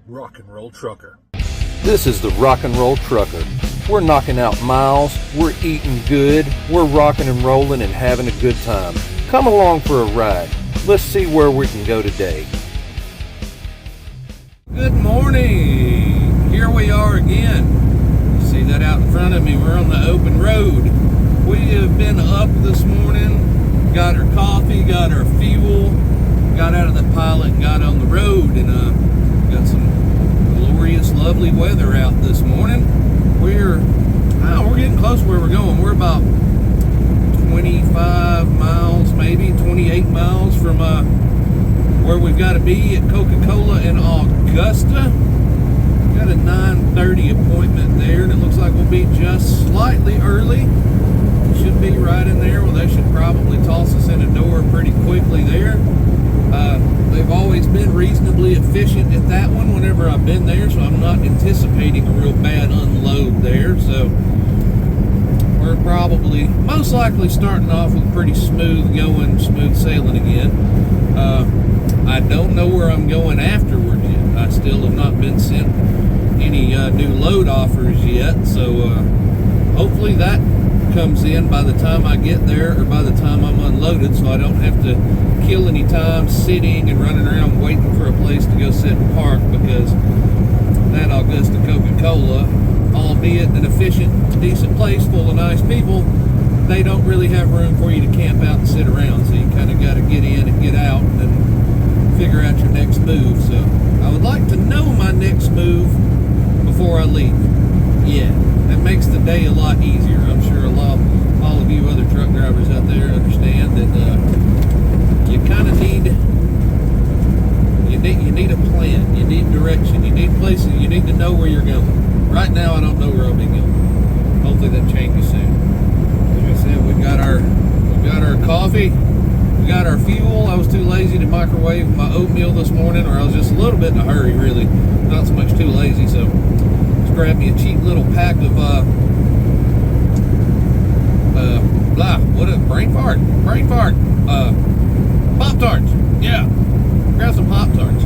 rock and roll trucker. This is the Rock and Roll Trucker. We're knocking out miles, we're eating good, we're rocking and rolling and having a good time. Come along for a ride. Let's see where we can go today. Good morning. Here we are again. You see that out in front of me? We're on the open road. We have been up this morning, got our coffee, got our fuel, got out of the pilot and got on the road, and got some glorious, lovely weather out this morning. We're getting close to where we're going. We're about 25 miles, maybe 28 miles from where we've got to be at Coca-Cola in Augusta. Got a 9:30 appointment there, and it looks like we'll be just slightly early. Should be right in there. Well, they should probably toss us in a door pretty quickly there. They've always been reasonably efficient at that one whenever I've been there, so I'm not anticipating a real bad unload there. So we're probably most likely starting off with pretty smooth going, smooth sailing again. I don't know where I'm going afterwards yet. I still have not been sent any new load offers yet, so hopefully that comes in by the time I get there or by the time I'm unloaded, so I don't have to kill any time sitting and running around waiting for a place to go sit and park, because that Augusta Coca-Cola, albeit an efficient, decent place full of nice people, they don't really have room for you to camp out and sit around, so you kind of got to get in and get out and then figure out your next move. So I would like to know my next move before I leave. Yeah, that makes the day a lot easier. I'm sure all of you other truck drivers out there understand that you kind of need a plan, you need direction, you need places, you need to know where you're going. Right now I don't know where I'll be going. Hopefully that changes soon. Like I said, we got our coffee, we got our fuel. I was too lazy to microwave my oatmeal this morning, or I was just a little bit in a hurry, really. Not so much too lazy, so just grabbed me a cheap little pack of brain fart, Pop-Tarts. Yeah, grab some Pop-Tarts.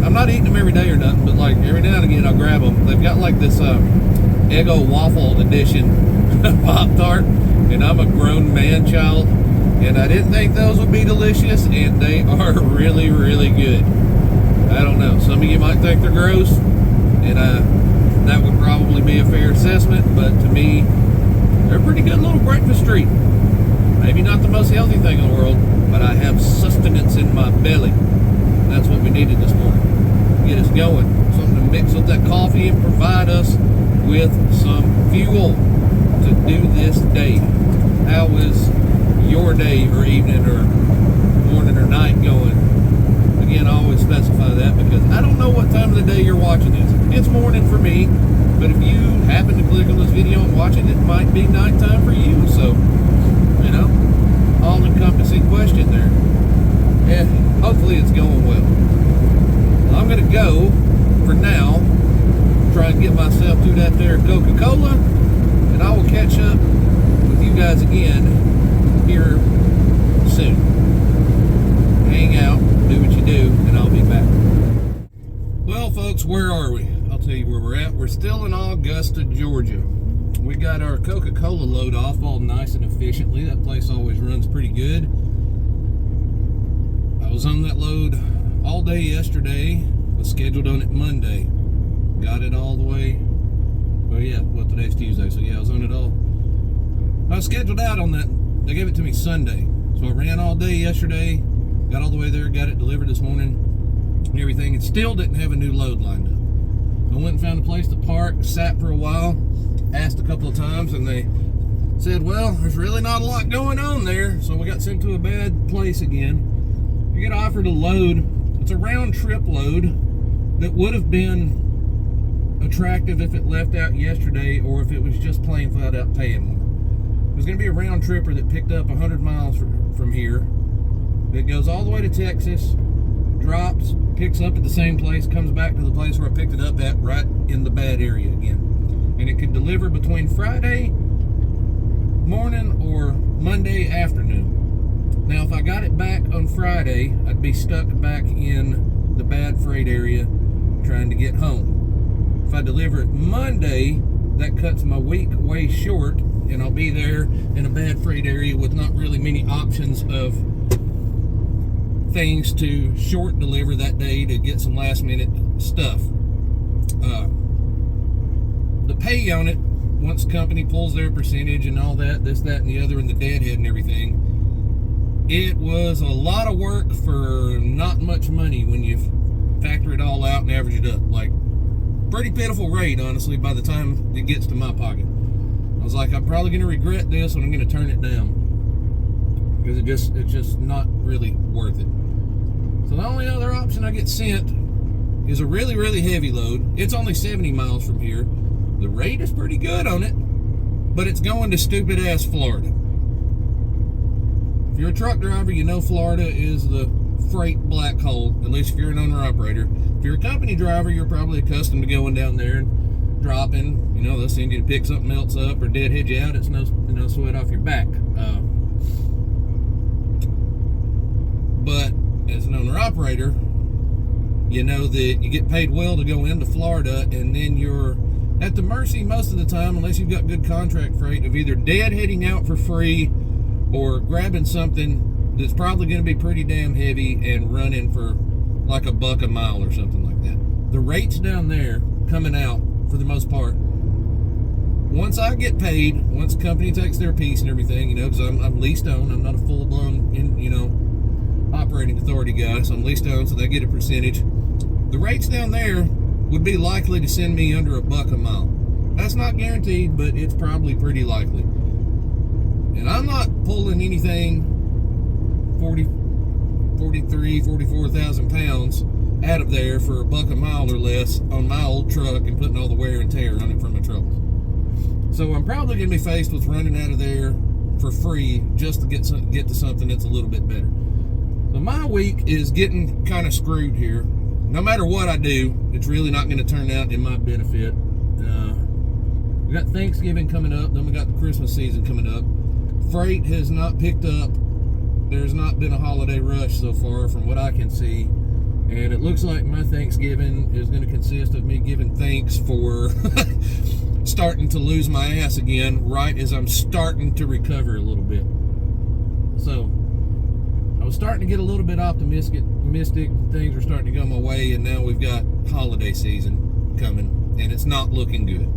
I'm not eating them every day or nothing, but like every now and again I'll grab them. They've got like this Eggo waffle edition Pop-Tart, and I'm a grown man child, and I didn't think those would be delicious, and they are really, really good. I don't know, some of you might think they're gross, and that would probably be a fair assessment, but to me, they're a pretty good little breakfast treat. Maybe not the most healthy thing in the world, but I have sustenance in my belly. And that's what we needed this morning. Get us going. Something to mix with that coffee and provide us with some fuel to do this day. How is your day or evening or morning or night going? Again, I always specify that because I don't know what time of the day you're watching this. It's morning for me, but if you happen to click on this video and watch it, it might be nighttime for you. So, all-encompassing question there. Yeah, hopefully it's going well. I'm going to go, for now, try and get myself to that there Coca-Cola, and I will catch up with you guys again here soon. Hang out, do what you do, and I'll be back. Well, folks, where are we? I'll tell you where we're at. We're still in Augusta, Georgia. We got our Coca-Cola load off all nice and efficiently. That place always runs pretty good. I was on that load all day yesterday. Was scheduled on it Monday. Got it all the way. Well, yeah, well, today's Tuesday, so yeah, I was on it all. I was scheduled out on that. They gave it to me Sunday. So I ran all day yesterday. Got all the way there, got it delivered this morning and everything, and still didn't have a new load lined up. I went and found a place to park, sat for a while, asked a couple of times, and they said, well, there's really not a lot going on there, so we got sent to a bad place again. We get offered a load. It's a round trip load that would have been attractive if it left out yesterday or if it was just plain flat out paying more. It was going to be a round tripper that picked up 100 miles from here, that goes all the way to Texas, drops, picks up at the same place, comes back to the place where I picked it up at, right in the bad area again. And it could deliver between Friday morning or Monday afternoon. Now, if I got it back on Friday, I'd be stuck back in the bad freight area trying to get home. If I deliver it Monday, that cuts my week way short, and I'll be there in a bad freight area with not really many options of things to short deliver that day to get some last minute stuff. The pay on it, once the company pulls their percentage and all that, this, that, and the other, and the deadhead and everything, it was a lot of work for not much money when you factor it all out and average it up. Like, pretty pitiful rate, honestly, by the time it gets to my pocket. I was like, I'm probably going to regret this when I'm going to turn it down, because it's just not really worth it. So the only other option I get sent is a really, really heavy load. It's only 70 miles from here. The rate is pretty good on it, but it's going to stupid ass Florida. If you're a truck driver, you know Florida is the freight black hole, at least if you're an owner-operator. If you're a company driver, you're probably accustomed to going down there and dropping. You know, they'll send you to pick something else up or deadhead you out. It's no sweat off your back. But as an owner-operator, you know that you get paid well to go into Florida, and then you're at the mercy most of the time, unless you've got good contract freight, of either deadheading out for free or grabbing something that's probably going to be pretty damn heavy and running for like $1 a mile or something like that. The rates down there coming out, for the most part, once I get paid, once the company takes their piece and everything, you know, because I'm leased on, I'm not a full-blown, you know, operating authority guy, so I'm leased on, so they get a percentage. The rates down there would be likely to send me under $1 a mile. That's not guaranteed, but it's probably pretty likely. And I'm not pulling anything 44,000 pounds out of there for $1 a mile or less on my old truck and putting all the wear and tear on it from my troubles. So I'm probably going to be faced with running out of there for free just to get to something that's a little bit better. So my week is getting kind of screwed here. No matter what I do, it's really not going to turn out in my benefit. We got Thanksgiving coming up, then we got the Christmas season coming up. Freight has not picked up. There's not been a holiday rush so far from what I can see. And it looks like my Thanksgiving is going to consist of me giving thanks for starting to lose my ass again right as I'm starting to recover a little bit. So I was starting to get a little bit optimistic. Things are starting to go my way, and now we've got holiday season coming, and it's not looking good.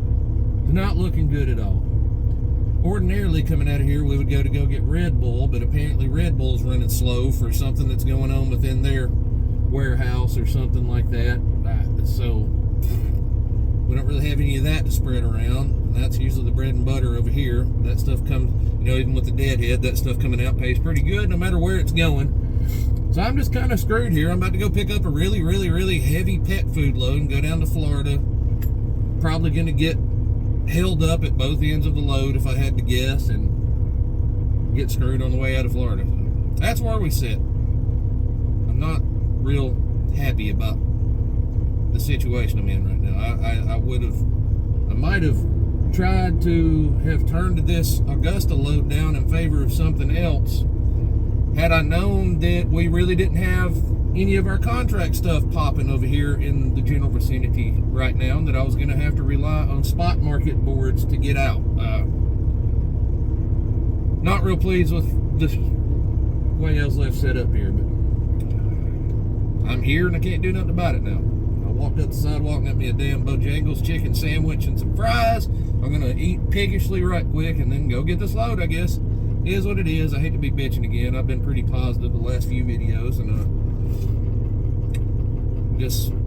It's not looking good at all. Ordinarily, coming out of here, we would go get Red Bull, but apparently Red Bull's running slow for something that's going on within their warehouse or something like that. So we don't really have any of that to spread around. And that's usually the bread and butter over here. That stuff comes, you know, even with the deadhead, that stuff coming out pays pretty good no matter where it's going. So I'm just kind of screwed here. I'm about to go pick up a really, really, really heavy pet food load and go down to Florida. Probably going to get held up at both ends of the load if I had to guess, and get screwed on the way out of Florida. So that's where we sit. I'm not real happy about the situation I'm in right now. I might have tried to have turned this Augusta load down in favor of something else had I known that we really didn't have any of our contract stuff popping over here in the general vicinity right now, and that I was going to have to rely on spot market boards to get out. Not real pleased with the way I was left set up here, but I'm here and I can't do nothing about it now. I walked up the sidewalk and got me a damn Bojangles chicken sandwich and some fries. I'm going to eat piggishly right quick and then go get this load, I guess. It is what it is. I hate to be bitching again. I've been pretty positive the last few videos, and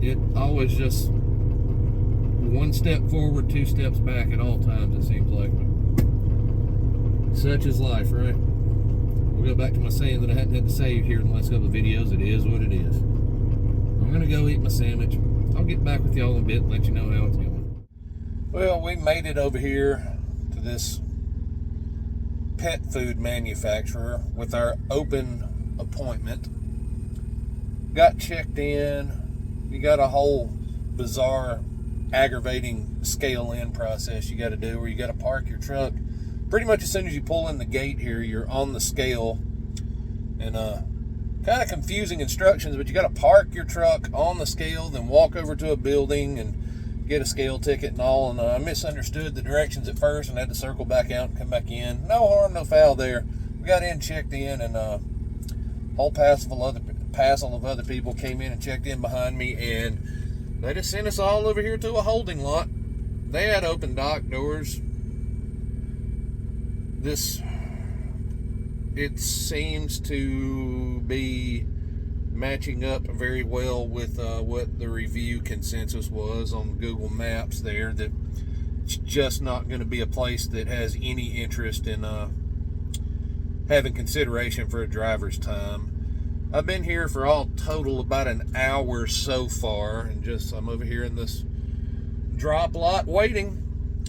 it always just one step forward, 2 steps back at all times, it seems like. Such is life, right? We'll go back to my saying that I hadn't had to say here in the last couple of videos. It is what it is. I'm going to go eat my sandwich. I'll get back with y'all in a bit and let you know how it's going. Well, we made it over here to this pet food manufacturer with our open appointment. Got checked in. You got a whole bizarre, aggravating scale-in process you got to do, where you got to park your truck. Pretty much as soon as you pull in the gate here, you're on the scale, and kind kind of confusing instructions, but you got to park your truck on the scale, then walk over to a building and get a scale ticket and all. And I misunderstood the directions at first and had to circle back out and come back in. No harm, no foul there. We got in, checked in, and a whole passel of other people came in and checked in behind me, and they just sent us all over here to a holding lot. They had open dock doors. It seems to be matching up very well with what the review consensus was on Google Maps there, that it's just not going to be a place that has any interest in having consideration for a driver's time. I've been here for all total about an hour so far, and I'm over here in this drop lot waiting.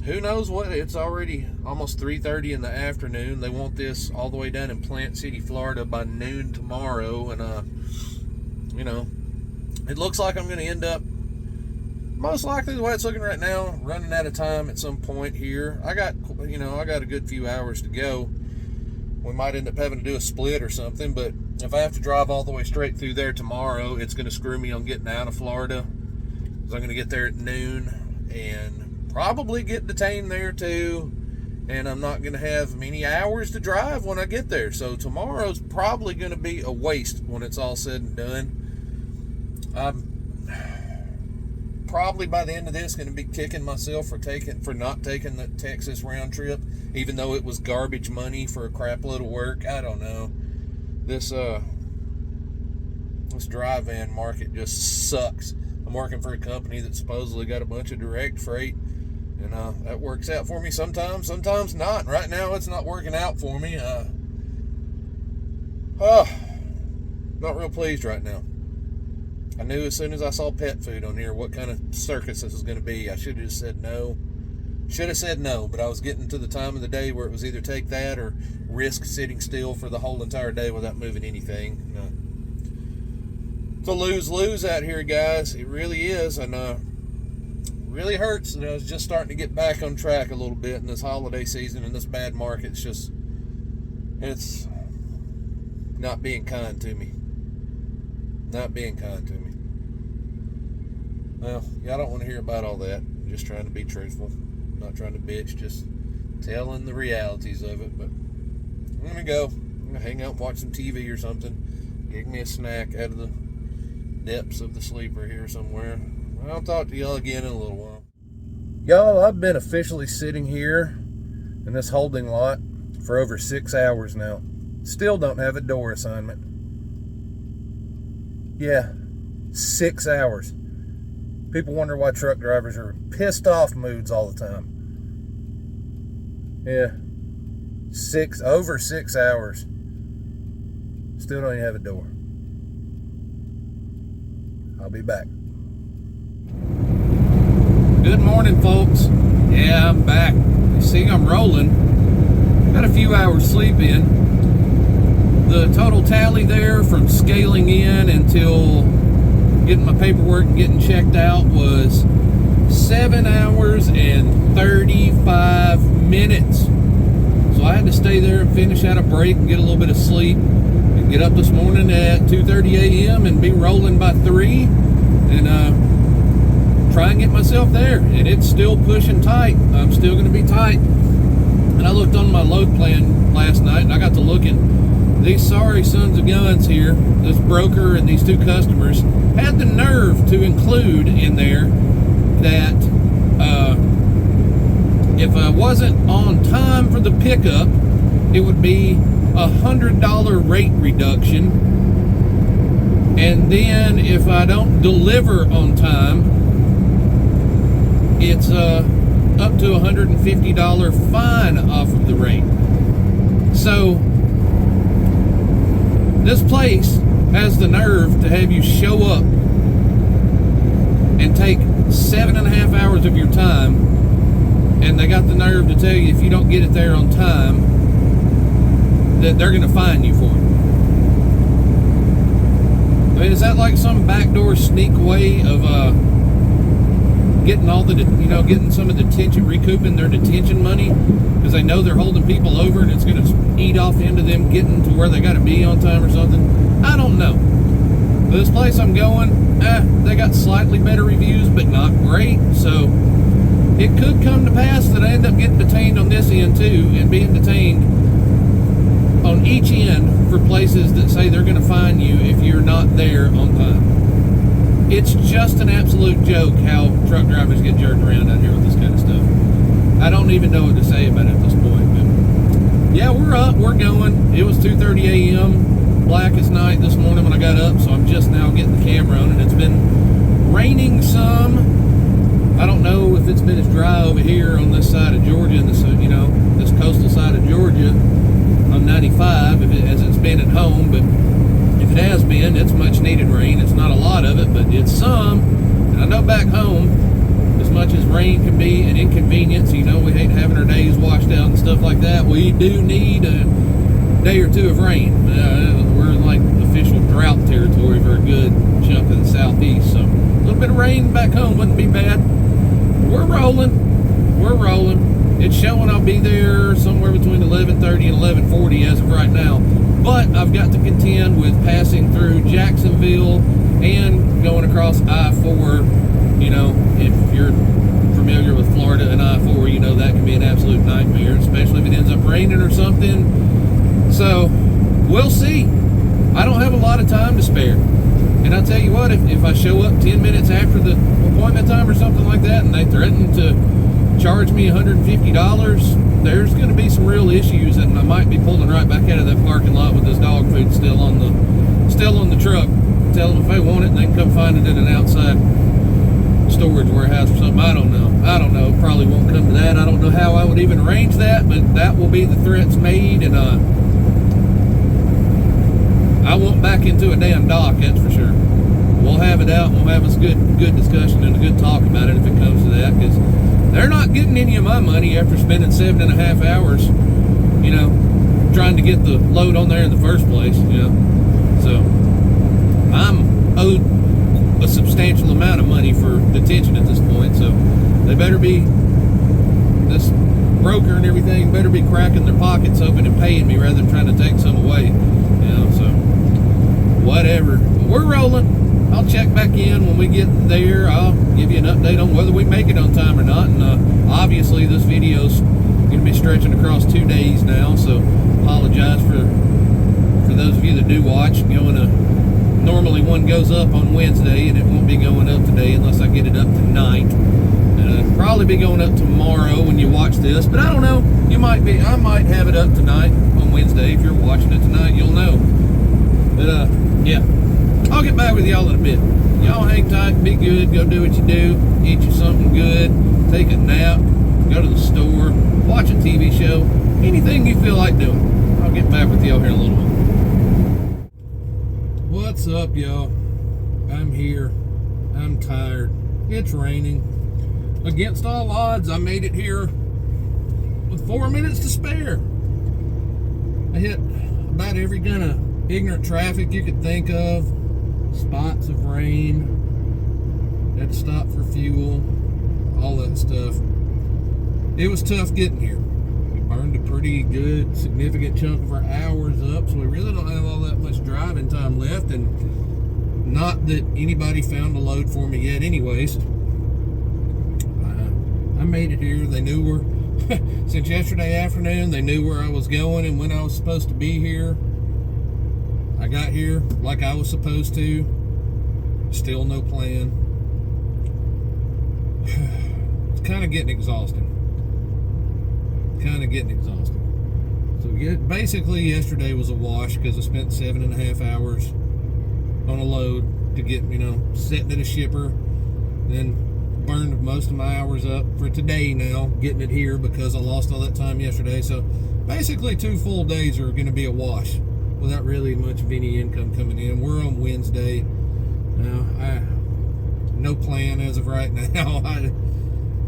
Who knows what? It's already almost 3:30 in the afternoon. They want this all the way down in Plant City, Florida by noon tomorrow, and it looks like I'm going to end up, most likely the way it's looking right now, running out of time at some point here. I got a good few hours to go. We might end up having to do a split or something, but if I have to drive all the way straight through there tomorrow, it's going to screw me on getting out of Florida, because I'm going to get there at noon and probably get detained there too, and I'm not going to have many hours to drive when I get there. So tomorrow's probably going to be a waste when it's all said and done. I'm probably by the end of this going to be kicking myself for not taking the Texas round trip, even though it was garbage money for a crap load of work. I don't know. This dry van market just sucks. I'm working for a company that supposedly got a bunch of direct freight, and that works out for me sometimes, sometimes not. Right now, it's not working out for me. Not real pleased right now. I knew as soon as I saw pet food on here what kind of circus this was going to be. I should have just said no. But I was getting to the time of the day where it was either take that or risk sitting still for the whole entire day without moving anything. It's a lose-lose out here, guys. It really is, and really hurts. I was just starting to get back on track a little bit in this holiday season, and this bad market. It's not being kind to me. Well, y'all don't want to hear about all that. I'm just trying to be truthful. I'm not trying to bitch, just telling the realities of it. But I'm going to go. I'm going to hang out and watch some TV or something. Get me a snack out of the depths of the sleeper here somewhere. I'll talk to y'all again in a little while. Y'all, I've been officially sitting here in this holding lot for over 6 hours now. Still don't have a door assignment. Yeah, 6 hours. People wonder why truck drivers are in pissed off moods all the time. Yeah, over 6 hours. Still don't even have a door. I'll be back. Good morning, folks. Yeah, I'm back. You see, I'm rolling. Got a few hours sleep in. The total tally there from scaling in until getting my paperwork and getting checked out was 7 hours and 35 minutes. So I had to stay there and finish out a break and get a little bit of sleep and get up this morning at 2:30 a.m. and be rolling by 3 and try and get myself there. And it's still pushing tight. I'm still going to be tight. And I looked on my load plan last night and I got to looking. These sorry sons of guns here, this broker and these two customers, had the nerve to include in there that if I wasn't on time for the pickup, it would be $100 rate reduction. And then if I don't deliver on time, it's up to $150 fine off of the rate. So this place has the nerve to have you show up and take 7.5 hours of your time, and they got the nerve to tell you if you don't get it there on time that they're going to fine you for it. I mean, is that like some backdoor sneak way of getting all the, getting some of the detention, recouping their detention money, because they know they're holding people over and it's going to eat off into them getting to where they got to be on time or something. I don't know. But this place I'm going, they got slightly better reviews, but not great. So it could come to pass that I end up getting detained on this end too, and being detained on each end for places that say they're going to fine you if you're not there on time. It's just an absolute joke how truck drivers get jerked around out here with this kind of stuff. I don't even know what to say about it at this point. But yeah, we're up, we're going. It was 2:30 a.m. black as night this morning when I got up, so I'm just now getting the camera on, and it's been raining some. I don't know if it's been as dry over here on this side of Georgia, and this, this coastal side of Georgia on 95, as it's been at home, but if it has been, it's much needed rain. It's not a lot of it, but it's some. And I know back home, as much as rain can be an inconvenience, we hate having our days washed out and stuff like that. We do need a day or two of rain. We're in like official drought territory for a good chunk of the southeast, so a little bit of rain back home wouldn't be bad. We're rolling. It's showing I'll be there somewhere between 11:30 and 11:40 as of right now. But I've got to contend with passing through Jacksonville and going across I-4. If you're familiar with Florida and I-4, that can be an absolute nightmare, especially if it ends up raining or something. So, we'll see. I don't have a lot of time to spare. And I'll tell you what, if I show up 10 minutes after the appointment time or something like that, and they threaten to charge me $150, there's going to be some real issues, and I might be pulling right back out of that parking lot with this dog food still on the truck. Tell them if they want it, they can come find it in an outside storage warehouse or something. I don't know. Probably won't come to that. I don't know how I would even arrange that, but that will be the threats made, and I won't back into a damn dock, that's for sure. We'll have it out, and we'll have us good discussion and a good talk about it if it comes to that, because they're not getting any of my money after spending 7.5 hours, trying to get the load on there in the first place, So I'm owed a substantial amount of money for detention at this point, so they better be, this broker and everything better be cracking their pockets open and paying me rather than trying to take some away, so whatever. But we're rolling. I'll check back in when we get there. I'll give you an update on whether we make it on time or not, and obviously this video's going to be stretching across 2 days now, so apologize for those of you that do watch. Normally one goes up on Wednesday, and it won't be going up today unless I get it up tonight. And it'll probably be going up tomorrow when you watch this, but I don't know. I might have it up tonight on Wednesday. If you're watching it tonight, you'll know. But yeah, I'll get back with y'all in a bit. Y'all hang tight, be good, go do what you do, eat you something good, take a nap, go to the store, watch a TV show, anything you feel like doing. I'll get back with y'all here in a little while. What's up, y'all? I'm here. I'm tired. It's raining. Against all odds, I made it here with 4 minutes to spare. I hit about every kind of ignorant traffic you could think of. Spots of rain. Had to stop for fuel. All that stuff. It was tough getting here. We burned a pretty good, significant chunk of our hours up, so we really don't have all that much driving time left, and not that anybody found a load for me yet anyways. I made it here. They knew since yesterday afternoon, they knew where I was going and when I was supposed to be here. I got here like I was supposed to. Still no plan. It's kind of getting exhausting. So basically yesterday was a wash because I spent 7.5 hours on a load to get, sitting at a shipper. Then burned most of my hours up for today now, getting it here because I lost all that time yesterday. So basically 2 full days are going to be a wash without really much of any income coming in. We're on Wednesday now. No plan as of right now.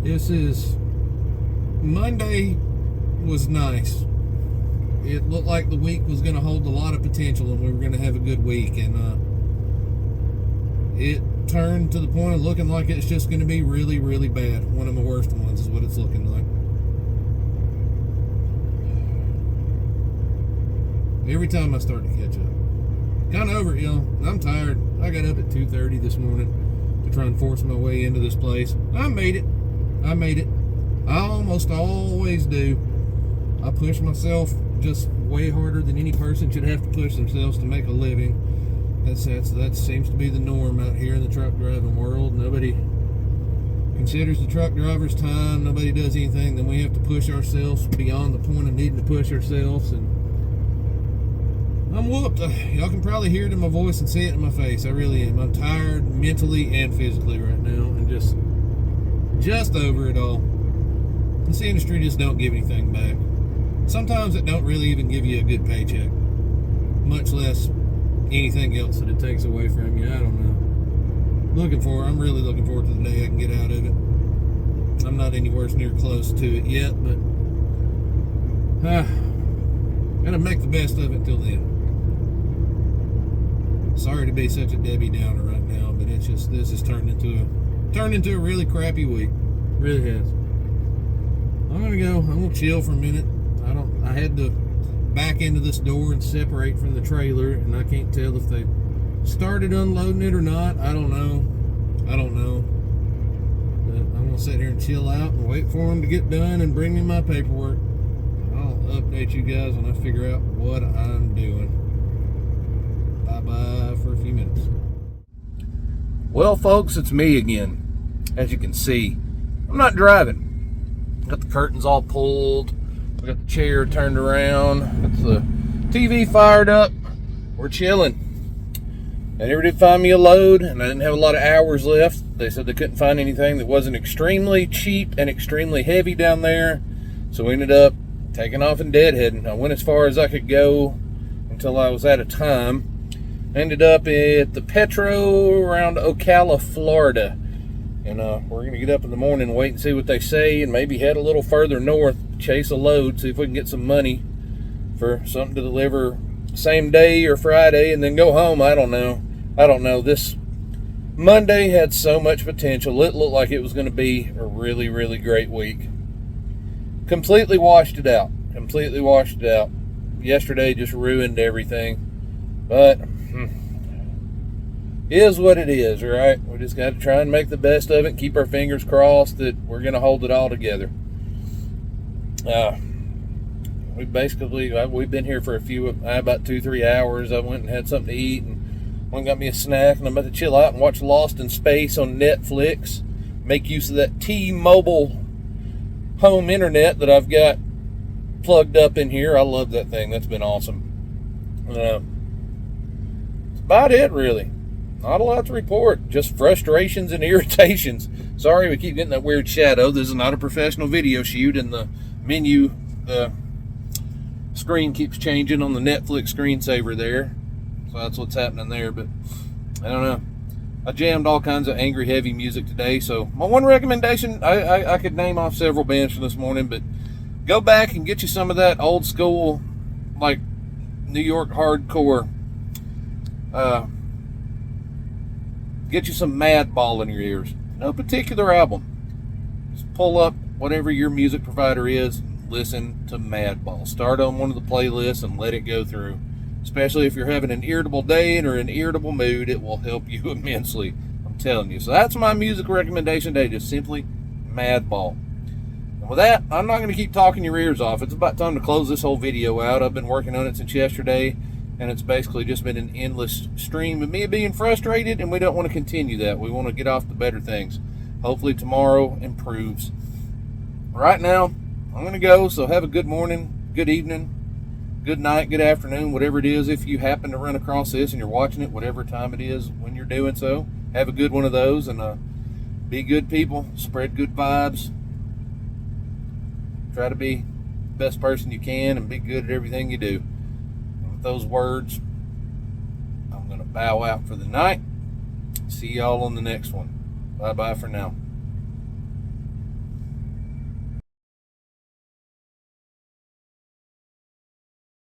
This is Monday was nice. It looked like the week was going to hold a lot of potential and we were going to have a good week, and it turned to the point of looking like it's just going to be really, really bad. One of my worst ones is what it's looking like. Every time I start to catch up. Kind of over it, y'all. I'm tired. I got up at 2:30 this morning to try and force my way into this place. I made it. I almost always do. I push myself just way harder than any person should have to push themselves to make a living. That seems to be the norm out here in the truck driving world. Nobody considers the truck driver's time. Nobody does anything. Then we have to push ourselves beyond the point of needing to push ourselves. And I'm whooped. Y'all can probably hear it in my voice and see it in my face. I really am. I'm tired mentally and physically right now, and just over it all. This industry just don't give anything back. Sometimes it don't really even give you a good paycheck, much less anything else that it takes away from you. I don't know. I'm really looking forward to the day I can get out of it. I'm not anywhere near close to it yet, but gotta make the best of it till then. Sorry to be such a Debbie Downer right now, but it's just, this has turned into a really crappy week. Really has. I'm gonna chill for a minute. I had to back into this door and separate from the trailer, and I can't tell if they started unloading it or not. I don't know. But I'm gonna sit here and chill out and wait for them to get done and bring me my paperwork. I'll update you guys when I figure out what I'm doing. Bye for a few minutes. Well, folks, it's me again. As you can see, I'm not driving. Got the curtains all pulled. I got the chair turned around. Got the TV fired up. We're chilling. They never did find me a load, and I didn't have a lot of hours left. They said they couldn't find anything that wasn't extremely cheap and extremely heavy down there. So we ended up taking off and deadheading. I went as far as I could go until I was out of time. Ended up at the Petro around Ocala, Florida. And we're going to get up in the morning and wait and see what they say, and maybe head a little further north, chase a load, see if we can get some money for something to deliver same day or Friday, and then go home. I don't know. This Monday had so much potential. It looked like it was going to be a really, really great week. Completely washed it out. Yesterday just ruined everything. But is what it is, right? We just got to try and make the best of it and keep our fingers crossed that we're going to hold it all together. We've been here for about 2-3 hours. I went and had something to eat and went and got me a snack, and I'm about to chill out and watch Lost in Space on Netflix. Make use of that T-Mobile home internet that I've got plugged up in here. I love that thing. That's been awesome. That's about it, really. Not a lot to report. Just frustrations and irritations. Sorry we keep getting that weird shadow. This is not a professional video shoot, and the menu, the screen keeps changing on the Netflix screensaver there. So that's what's happening there. But I don't know. I jammed all kinds of angry, heavy music today. So my one recommendation, I could name off several bands from this morning, but go back and get you some of that old school, like New York hardcore. Get you some Madball in your ears. No particular album. Just pull up whatever your music provider is. Listen to Madball. Start on one of the playlists and let it go through. Especially if you're having an irritable day or an irritable mood, it will help you immensely. I'm telling you. So that's my music recommendation today. Just simply Madball. And with that, I'm not going to keep talking your ears off. It's about time to close this whole video out. I've been working on it since yesterday, and it's basically just been an endless stream of me being frustrated, and we don't want to continue that. We want to get off to better things. Hopefully tomorrow improves. Right now, I'm going to go, so have a good morning, good evening, good night, good afternoon, whatever it is. If you happen to run across this and you're watching it, whatever time it is when you're doing so, have a good one of those, and be good people, spread good vibes. Try to be the best person you can and be good at everything you do. Those words, I'm going to bow out for the night. See y'all on the next one. Bye-bye for now.